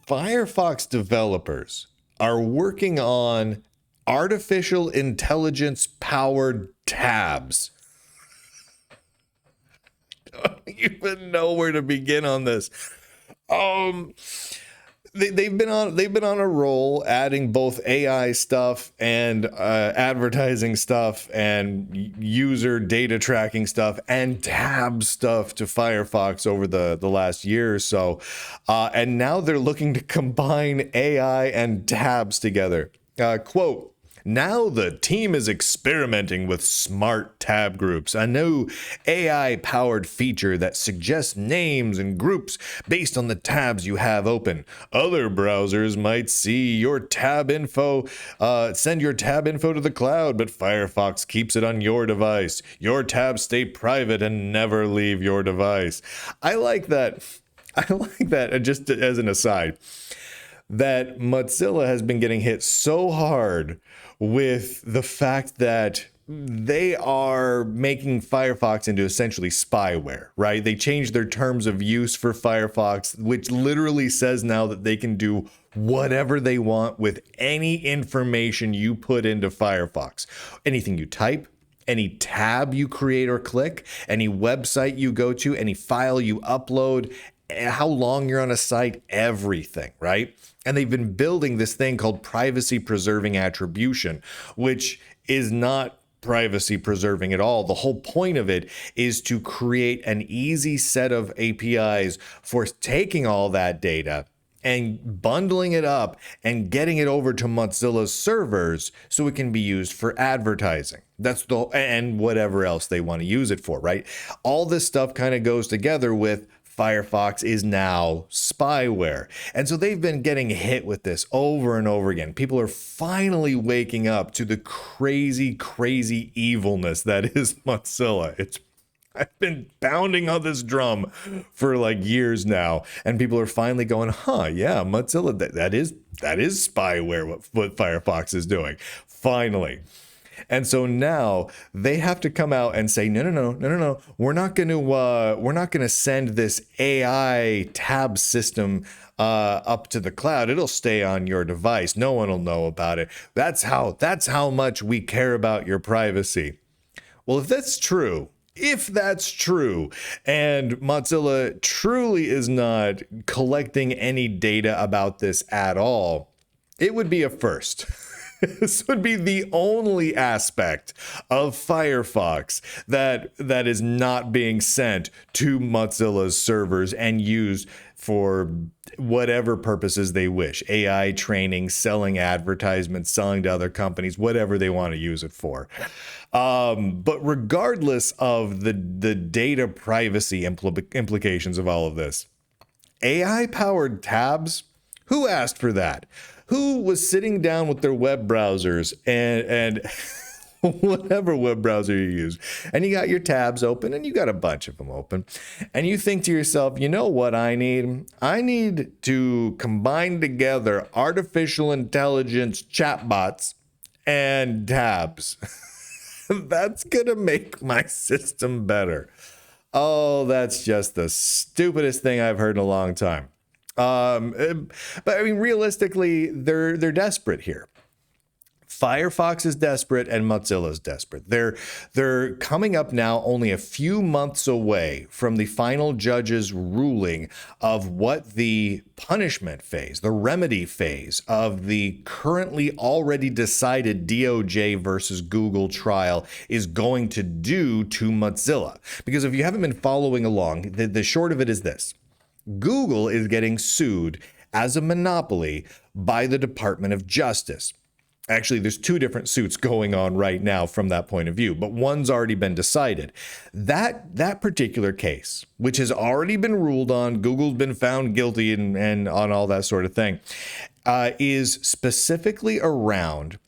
Firefox developers are working on artificial intelligence powered tabs. I don't even know where to begin on this. They've been on a roll, adding both AI stuff and advertising stuff and user data tracking stuff and tab stuff to Firefox over the last year or so, and now they're looking to combine AI and tabs together. Quote, now the team is experimenting with smart tab groups, a new AI-powered feature that suggests names and groups based on the tabs you have open. Other browsers might see your tab info, send your tab info to the cloud, but Firefox keeps it on your device. Your tabs stay private and never leave your device. I like that. Just as an aside, that Mozilla has been getting hit so hard with the fact that they are making Firefox into essentially spyware, right? They changed their terms of use for Firefox, which literally says now that they can do whatever they want with any information you put into Firefox. Anything you type, any tab you create or click, any website you go to, any file you upload, how long you're on a site, everything, right? And they've been building this thing called privacy preserving attribution, which is not privacy preserving at all. The whole point of it is to create an easy set of APIs for taking all that data and bundling it up and getting it over to Mozilla's servers so it can be used for advertising. And whatever else they want to use it for, right? All this stuff kind of goes together with Firefox is now spyware. And so they've been getting hit with this over and over again. People are finally waking up to the crazy, crazy evilness that is Mozilla. I've been pounding on this drum for like years now, and people are finally going, yeah, Mozilla, that is spyware, what Firefox is doing. Finally. And so now they have to come out and say, no. We're not going to send this AI tab system up to the cloud. It'll stay on your device. No one will know about it. That's how much we care about your privacy. Well, if that's true, and Mozilla truly is not collecting any data about this at all, it would be a first. This would be the only aspect of Firefox that is not being sent to Mozilla's servers and used for whatever purposes they wish. AI training, selling advertisements, selling to other companies, whatever they want to use it for. But regardless of the data privacy implications of all of this, AI-powered tabs, who asked for that? Who was sitting down with their web browsers and whatever web browser you use, and you got your tabs open, and you got a bunch of them open, and you think to yourself, you know what I need? I need to combine together artificial intelligence chatbots and tabs. That's gonna make my system better. Oh, that's just the stupidest thing I've heard in a long time. But I mean, realistically, they're desperate here. Firefox is desperate and Mozilla's desperate. They're coming up now only a few months away from the final judge's ruling of what the punishment phase, the remedy phase of the currently already decided DOJ versus Google trial is going to do to Mozilla. Because if you haven't been following along, the short of it is this. Google is getting sued as a monopoly by the Department of Justice. Actually, there's two different suits going on right now from that point of view, but one's already been decided. That particular case, which has already been ruled on, Google's been found guilty and on all that sort of thing, is specifically around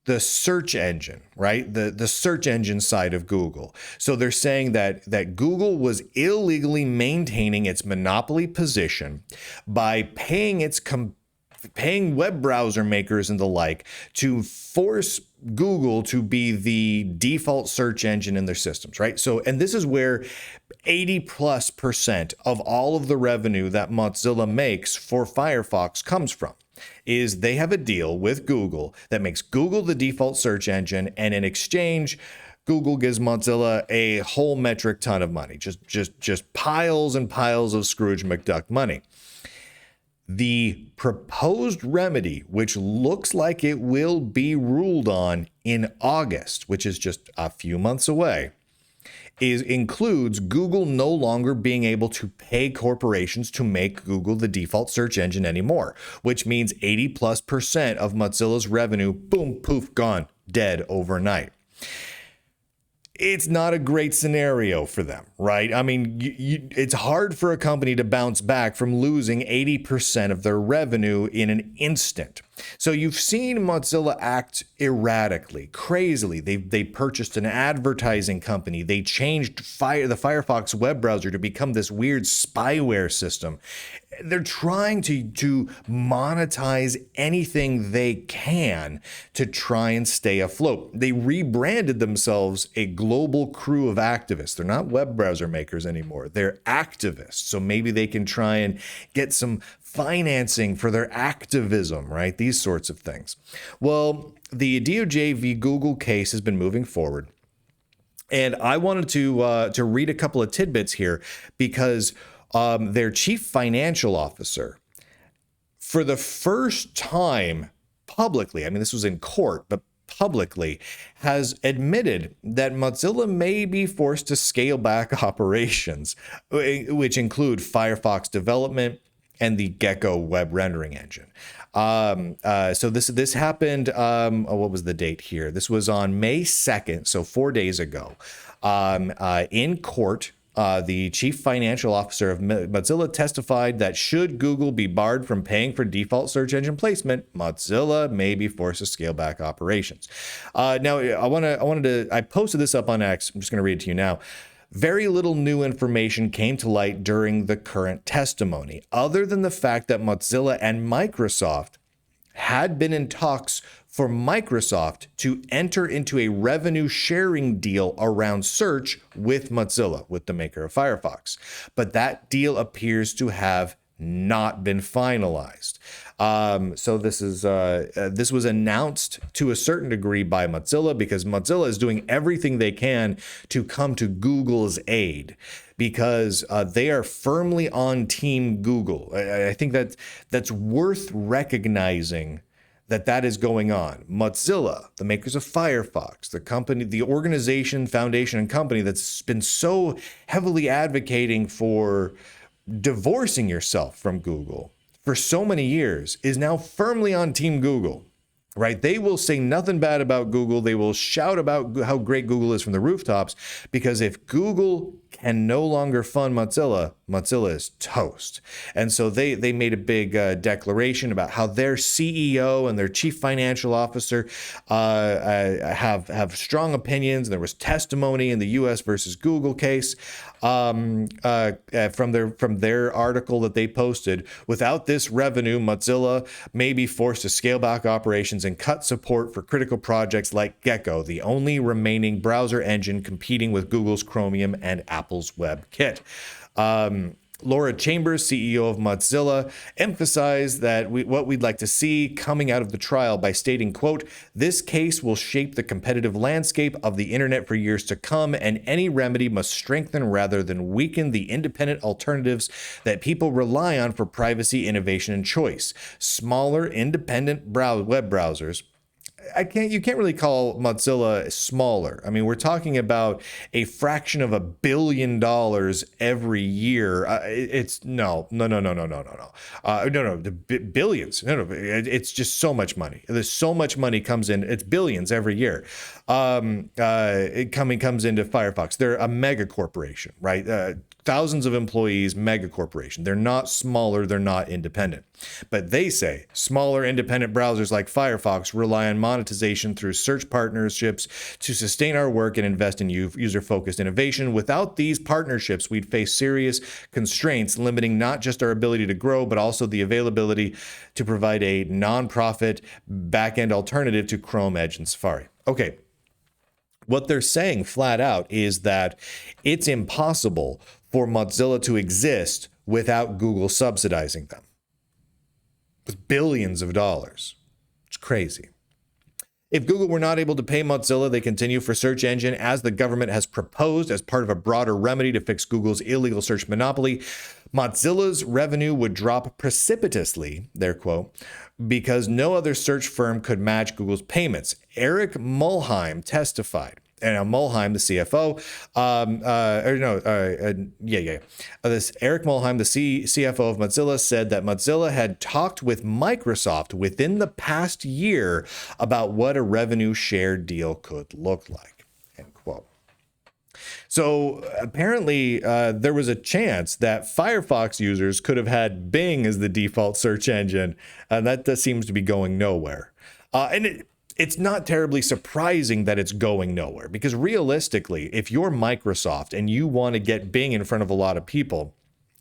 the search engine, right? The search engine side of Google. So they're saying that Google was illegally maintaining its monopoly position by paying web browser makers and the like to force Google to be the default search engine in their systems, right? So, and this is where 80+% of all of the revenue that Mozilla makes for Firefox comes from. Is they have a deal with Google that makes Google the default search engine, and in exchange, Google gives Mozilla a whole metric ton of money, just piles and piles of Scrooge McDuck money. The proposed remedy, which looks like it will be ruled on in August, which is just a few months away, includes Google no longer being able to pay corporations to make Google the default search engine anymore, which means 80+% of Mozilla's revenue, boom, poof, gone, dead overnight. It's not a great scenario for them, right? I mean, it's hard for a company to bounce back from losing 80% of their revenue in an instant. So you've seen Mozilla act erratically, crazily. They purchased an advertising company. They changed the Firefox web browser to become this weird spyware system. They're trying to monetize anything they can to try and stay afloat. They rebranded themselves a global crew of activists. They're not web browser makers anymore. They're activists. So maybe they can try and get some financing for their activism, right? These sorts of things. Well, the DOJ v. Google case has been moving forward. And I wanted to read a couple of tidbits here because their chief financial officer, for the first time publicly, I mean, this was in court, but publicly, has admitted that Mozilla may be forced to scale back operations, which include Firefox development and the Gecko web rendering engine. So this happened, what was the date here? This was on May 2nd, so 4 days ago, in court. The chief financial officer of Mozilla testified that should Google be barred from paying for default search engine placement, Mozilla may be forced to scale back operations. Now, I posted this up on X. I'm just going to read it to you now. Very little new information came to light during the current testimony, other than the fact that Mozilla and Microsoft had been in talks for Microsoft to enter into a revenue sharing deal around search with Mozilla, with the maker of Firefox. But that deal appears to have not been finalized. So this was announced to a certain degree by Mozilla because Mozilla is doing everything they can to come to Google's aid because they are firmly on Team Google. I think that's worth recognizing that is going on. Mozilla, the makers of Firefox, the company, the organization, foundation, and company that's been so heavily advocating for divorcing yourself from Google for so many years, is now firmly on Team Google, right? They will say nothing bad about Google. They will shout about how great Google is from the rooftops, because if Google can no longer fund Mozilla, Mozilla is toast. And so they made a big declaration about how their CEO and their chief financial officer have strong opinions. And there was testimony in the U.S. versus Google case from their article that they posted. Without this revenue, Mozilla may be forced to scale back operations and cut support for critical projects like Gecko, the only remaining browser engine competing with Google's Chromium and Apple's WebKit. Laura Chambers, CEO of Mozilla, emphasized that what we'd like to see coming out of the trial by stating, quote, "This case will shape the competitive landscape of the internet for years to come, and any remedy must strengthen rather than weaken the independent alternatives that people rely on for privacy, innovation, and choice. Smaller, independent web browsers." You can't really call Mozilla smaller. I mean, we're talking about a fraction of $1 billion every year. It's no, the billions. No, it's just so much money. There's so much money comes in. It's billions every year. It comes into Firefox. They're a mega corporation, right? thousands of employees, mega corporation. They're not smaller, they're not independent. But they say smaller independent browsers like Firefox rely on monetization through search partnerships to sustain our work and invest in user-focused innovation. Without these partnerships, we'd face serious constraints, limiting not just our ability to grow, but also the availability to provide a non-profit back-end alternative to Chrome, Edge, and Safari. Okay. What they're saying flat out is that it's impossible for Mozilla to exist without Google subsidizing them with billions of dollars. It's crazy. If Google were not able to pay Mozilla, they continue for search engine as the government has proposed as part of a broader remedy to fix Google's illegal search monopoly. Mozilla's revenue would drop precipitously, their quote, because no other search firm could match Google's payments. Eric Mulheim testified. And Mulheim, the CFO, this Eric Mulheim, the CFO of Mozilla, said that Mozilla had talked with Microsoft within the past year about what a revenue share deal could look like. End quote. So apparently there was a chance that Firefox users could have had Bing as the default search engine, and that seems to be going nowhere. It's not terribly surprising that it's going nowhere, because realistically, if you're Microsoft and you want to get Bing in front of a lot of people,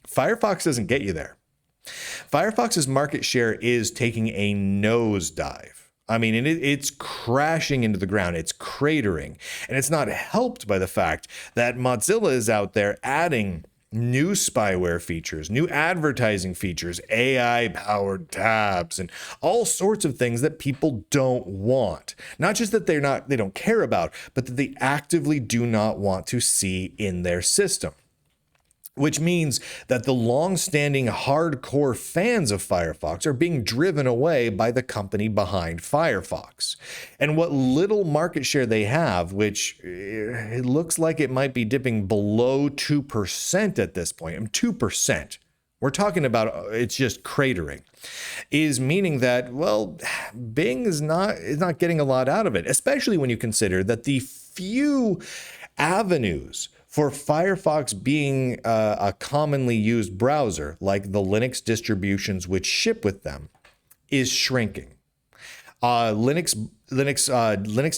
Firefox doesn't get you there. Firefox's market share is taking a nosedive. I mean, it's crashing into the ground. It's cratering. And it's not helped by the fact that Mozilla is out there adding new spyware features, new advertising features, AI-powered tabs, and all sorts of things that people don't want. Not just that they don't care about, but that they actively do not want to see in their system. Which means that the long-standing hardcore fans of Firefox are being driven away by the company behind Firefox. And what little market share they have, which it looks like it might be dipping below 2% at this point, 2%. We're talking about it's just cratering, is meaning that, well, Bing is not getting a lot out of it, especially when you consider that the few avenues for Firefox being a commonly used browser, like the Linux distributions which ship with them, is shrinking. Linux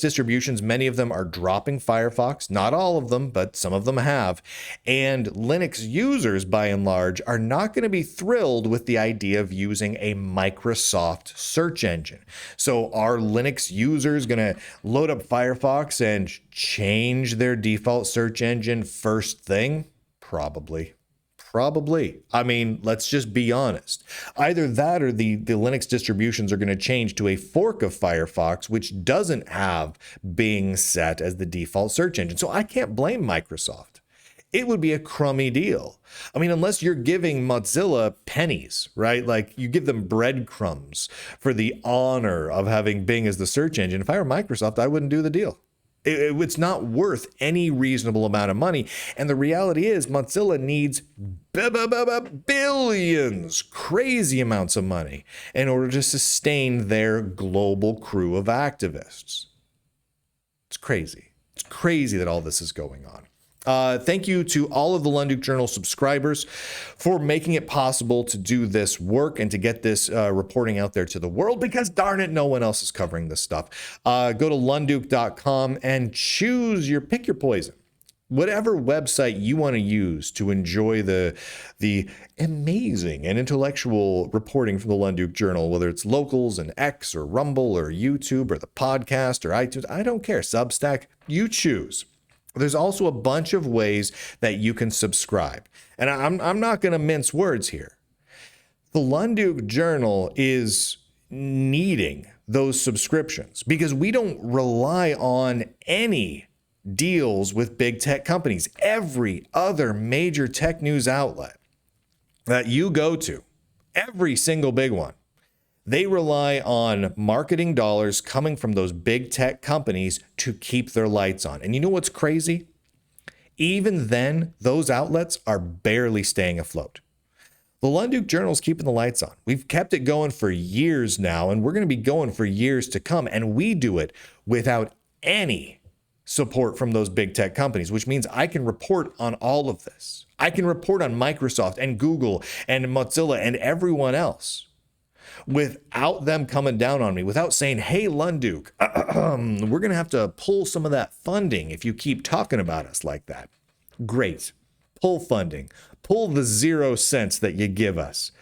distributions, many of them are dropping Firefox. Not all of them, but some of them have. And Linux users, by and large, are not going to be thrilled with the idea of using a Microsoft search engine. So are Linux users going to load up Firefox and change their default search engine first thing? Probably. I mean, let's just be honest. Either that or the Linux distributions are going to change to a fork of Firefox, which doesn't have Bing set as the default search engine. So I can't blame Microsoft. It would be a crummy deal. I mean, unless you're giving Mozilla pennies, right? Like you give them breadcrumbs for the honor of having Bing as the search engine. If I were Microsoft, I wouldn't do the deal. It's not worth any reasonable amount of money. And the reality is Mozilla needs billions, crazy amounts of money in order to sustain their global crew of activists. It's crazy. It's crazy that all this is going on. Thank you to all of the Lunduke Journal subscribers for making it possible to do this work and to get this reporting out there to the world, because darn it, no one else is covering this stuff. Go to lunduke.com and pick your poison. Whatever website you want to use to enjoy the amazing and intellectual reporting from the Lunduke Journal, whether it's Locals and X or Rumble or YouTube or the podcast or iTunes, I don't care. Substack, you choose. There's also a bunch of ways that you can subscribe. And I'm not going to mince words here. The Lunduke Journal is needing those subscriptions because we don't rely on any deals with big tech companies. Every other major tech news outlet that you go to, every single big one, they rely on marketing dollars coming from those big tech companies to keep their lights on. And you know what's crazy? Even then, those outlets are barely staying afloat. The Lunduke Journal's keeping the lights on. We've kept it going for years now, and we're going to be going for years to come. And we do it without any support from those big tech companies, which means I can report on all of this. I can report on Microsoft and Google and Mozilla and everyone else without them coming down on me, without saying, hey, Lunduke, we're going to have to pull some of that funding if you keep talking about us like that. Great. Pull funding. Pull the 0 cents that you give us.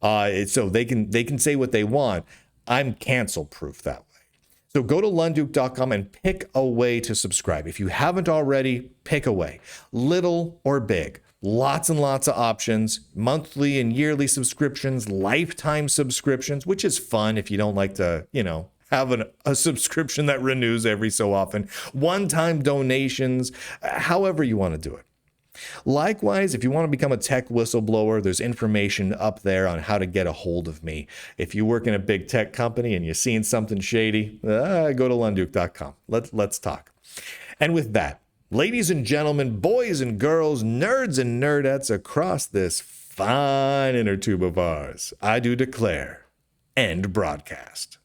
So they can say what they want. I'm cancel proof that way. So go to lunduke.com and pick a way to subscribe. If you haven't already, pick a way. Little or big. Lots and lots of options. Monthly and yearly subscriptions, lifetime subscriptions, which is fun if you don't like to, have a subscription that renews every so often. One-time donations, however you want to do it. Likewise, if you want to become a tech whistleblower, there's information up there on how to get a hold of me. If you work in a big tech company and you're seeing something shady, go to lunduke.com. Let's talk. And with that, ladies and gentlemen, boys and girls, nerds and nerdettes across this fine inner tube of ours, I do declare, end broadcast.